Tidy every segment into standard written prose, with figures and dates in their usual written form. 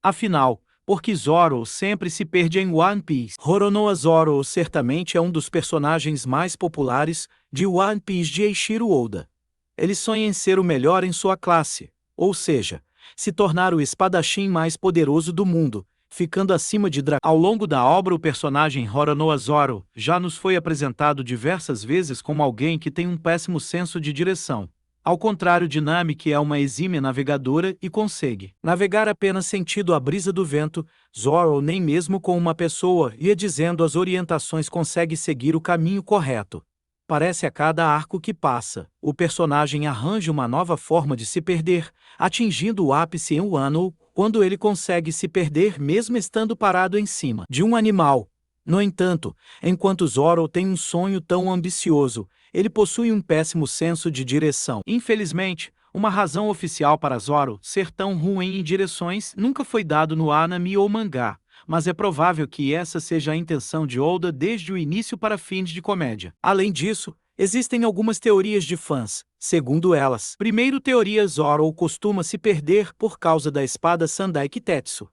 Afinal, por que Zoro sempre se perde em One Piece? Roronoa Zoro certamente é um dos personagens mais populares de One Piece de Eiichiro Oda. Ele sonha em ser o melhor em sua classe, ou seja, se tornar o espadachim mais poderoso do mundo, ficando acima de Ao longo da obra, o personagem Roronoa Zoro já nos foi apresentado diversas vezes como alguém que tem um péssimo senso de direção. Ao contrário de Nami, que é uma exímia navegadora e consegue navegar apenas sentindo a brisa do vento, Zoro nem mesmo com uma pessoa ia dizendo as orientações consegue seguir o caminho correto. Parece a cada arco que passa, o personagem arranja uma nova forma de se perder, atingindo o ápice em Wano, quando ele consegue se perder mesmo estando parado em cima de um animal. No entanto, enquanto Zoro tem um sonho tão ambicioso, ele possui um péssimo senso de direção. Infelizmente, uma razão oficial para Zoro ser tão ruim em direções nunca foi dado no anime ou mangá, mas é provável que essa seja a intenção de Oda desde o início para fins de comédia. Além disso, existem algumas teorias de fãs. Segundo elas, primeiro teoria, Zoro costuma se perder por causa da espada Sandai Kitetsu.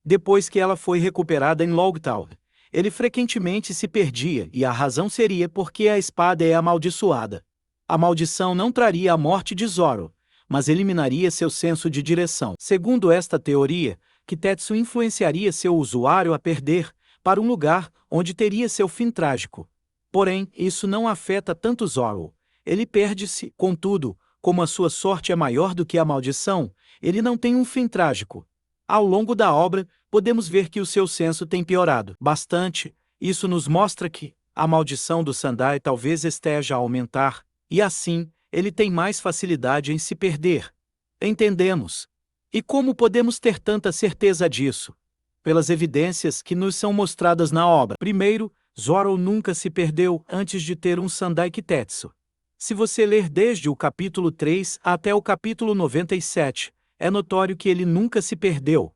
Depois que ela foi recuperada em Logtown, ele frequentemente se perdia e a razão seria porque a espada é amaldiçoada. A maldição não traria a morte de Zoro, mas eliminaria seu senso de direção. Segundo esta teoria, Kitetsu influenciaria seu usuário a perder para um lugar onde teria seu fim trágico. Porém, isso não afeta tanto Zoro. Ele perde-se, contudo, como a sua sorte é maior do que a maldição, ele não tem um fim trágico. Ao longo da obra, podemos ver que o seu senso tem piorado bastante. Isso nos mostra que a maldição do Sandai talvez esteja a aumentar, e assim, ele tem mais facilidade em se perder. Entendemos. E como podemos ter tanta certeza disso? Pelas evidências que nos são mostradas na obra. Primeiro, Zoro nunca se perdeu antes de ter um Sandai Kitetsu. Se você ler desde o capítulo 3 até o capítulo 97, é notório que ele nunca se perdeu.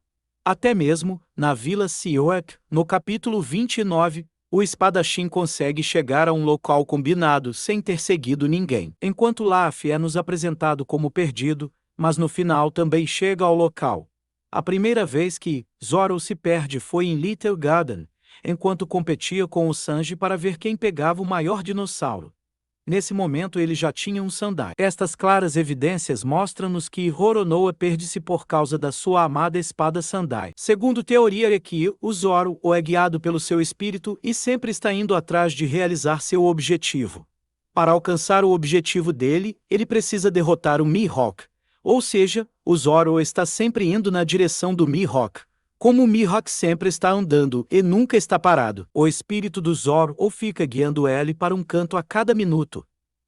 Até mesmo, na Vila Sioak, no capítulo 29, o espadachim consegue chegar a um local combinado sem ter seguido ninguém. Enquanto Luffy é nos apresentado como perdido, mas no final também chega ao local. A primeira vez que Zoro se perde foi em Little Garden, enquanto competia com o Sanji para ver quem pegava o maior dinossauro. Nesse momento ele já tinha um Sandai. Estas claras evidências mostram-nos que Roronoa perde-se por causa da sua amada espada Sandai. Segundo teoria é que o Zoro é guiado pelo seu espírito e sempre está indo atrás de realizar seu objetivo. Para alcançar o objetivo dele, ele precisa derrotar o Mihawk. Ou seja, o Zoro está sempre indo na direção do Mihawk. Como o Mihawk sempre está andando e nunca está parado, o espírito do Zoro fica guiando ele para um canto a cada minuto.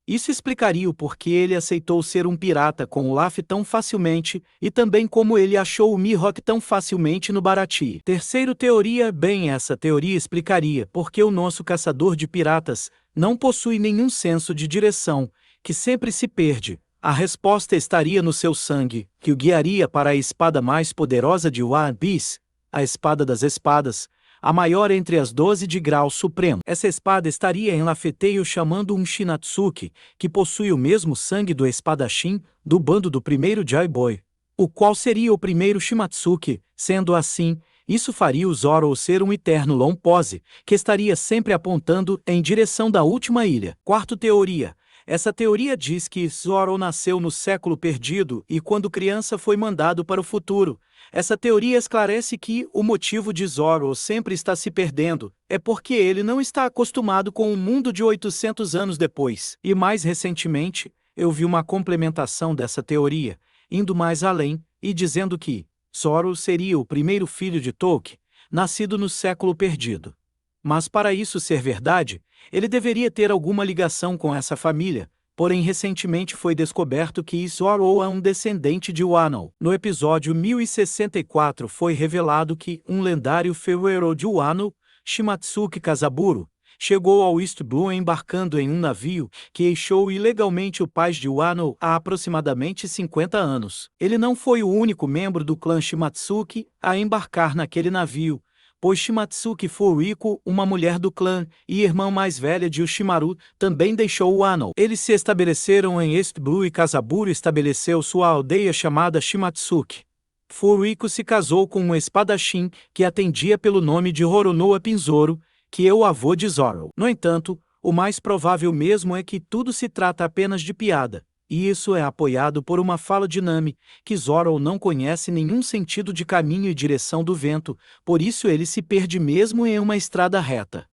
Isso explicaria o porquê ele aceitou ser um pirata com o Luffy tão facilmente e também como ele achou o Mihawk tão facilmente no Baratie. Terceiro teoria, essa teoria explicaria porque o nosso caçador de piratas não possui nenhum senso de direção, que sempre se perde. A resposta estaria no seu sangue, que o guiaria para a espada mais poderosa de One Piece, a Espada das Espadas, a maior entre as 12 de grau supremo. Essa espada estaria em Lafeteio chamando um Shinatsuki, que possui o mesmo sangue do espadachim, do bando do primeiro Jaiboy, o qual seria o primeiro Shimatsuki. Sendo assim, isso faria o Zoro ser um eterno Long Pose, que estaria sempre apontando em direção da última ilha. Quarta teoria. Essa teoria diz que Zoro nasceu no século perdido e quando criança foi mandado para o futuro. Essa teoria esclarece que o motivo de Zoro sempre estar se perdendo é porque ele não está acostumado com o mundo de 800 anos depois. E mais recentemente, eu vi uma complementação dessa teoria, indo mais além e dizendo que Zoro seria o primeiro filho de Tolkien, nascido no século perdido. Mas para isso ser verdade, ele deveria ter alguma ligação com essa família, porém recentemente foi descoberto que Zoro é um descendente de Wano. No episódio 1064 foi revelado que um lendário ferreiro de Wano, Shimatsuki Kazaburo, chegou ao East Blue embarcando em um navio que eixou ilegalmente o país de Wano há aproximadamente 50 anos. Ele não foi o único membro do clã Shimatsuki a embarcar naquele navio, pois Shimatsuki Furiko, uma mulher do clã e irmã mais velha de Ushimaru, também deixou Wano. Eles se estabeleceram em East Blue e Kazaburo estabeleceu sua aldeia chamada Shimatsuki. Furiko se casou com um espadachim que atendia pelo nome de Roronoa Pinzoro, que é o avô de Zoro. No entanto, o mais provável mesmo é que tudo se trata apenas de piada, e isso é apoiado por uma fala de Nami, que Zoro não conhece nenhum sentido de caminho e direção do vento, por isso ele se perde mesmo em uma estrada reta.